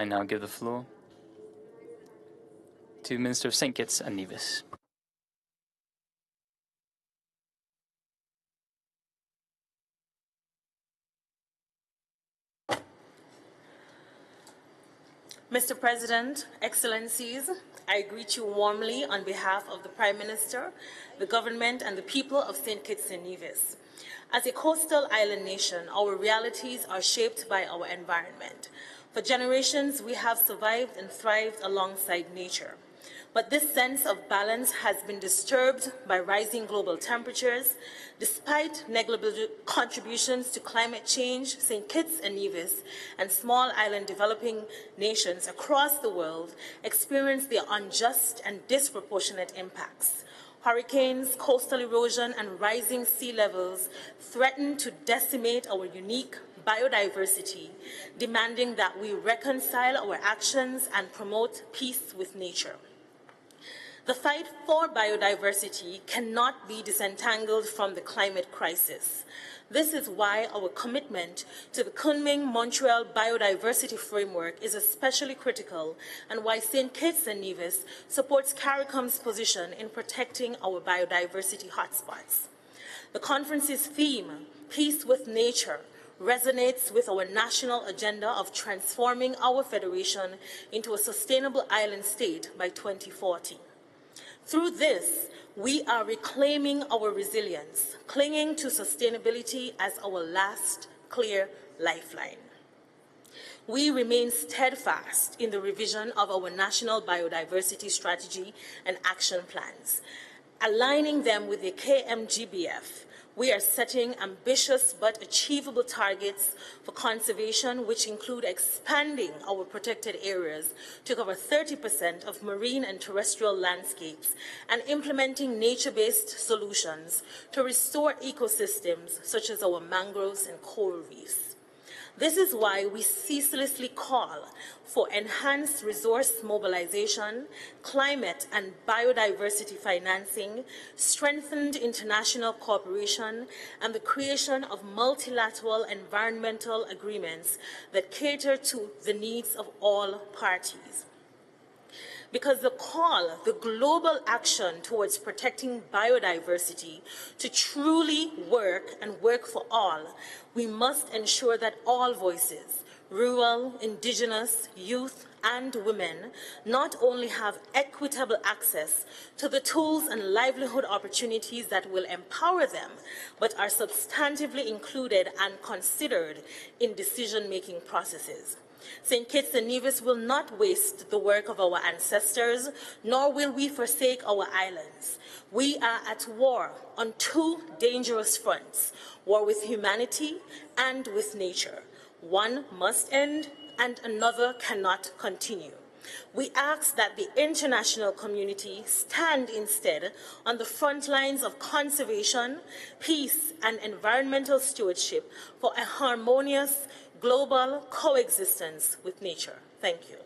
I now give the floor to Minister of St. Kitts and Nevis. Mr. President, Excellencies, I greet you warmly on behalf of the Prime Minister, the government, and the people of St. Kitts and Nevis. As a coastal island nation, our realities are shaped by our environment. For generations, we have survived and thrived alongside nature. But this sense of balance has been disturbed by rising global temperatures. Despite negligible contributions to climate change, St. Kitts and Nevis and small island developing nations across the world experience their unjust and disproportionate impacts. Hurricanes, coastal erosion, and rising sea levels threaten to decimate our unique biodiversity, demanding that we reconcile our actions and promote peace with nature. The fight for biodiversity cannot be disentangled from the climate crisis. This is why our commitment to the Kunming-Montreal Biodiversity Framework is especially critical, and why St. Kitts and Nevis supports CARICOM's position in protecting our biodiversity hotspots. The conference's theme, Peace with Nature, resonates with our national agenda of transforming our federation into a sustainable island state by 2040. Through this, we are reclaiming our resilience, clinging to sustainability as our last clear lifeline. We remain steadfast in the revision of our national biodiversity strategy and action plans. Aligning them with the KMGBF, we are setting ambitious but achievable targets for conservation, which include expanding our protected areas to cover 30% of marine and terrestrial landscapes and implementing nature-based solutions to restore ecosystems such as our mangroves and coral reefs. This is why we ceaselessly call for enhanced resource mobilization, climate and biodiversity financing, strengthened international cooperation, and the creation of multilateral environmental agreements that cater to the needs of all parties. Because the global action towards protecting biodiversity to truly work and work for all, we must ensure that all voices, rural, indigenous, youth, and women, not only have equitable access to the tools and livelihood opportunities that will empower them, but are substantively included and considered in decision-making processes. St. Kitts and Nevis will not waste the work of our ancestors, nor will we forsake our islands. We are at war on two dangerous fronts, war with humanity and with nature. One must end and another cannot continue. We ask that the international community stand instead on the front lines of conservation, peace, and environmental stewardship for a harmonious global coexistence with nature. Thank you.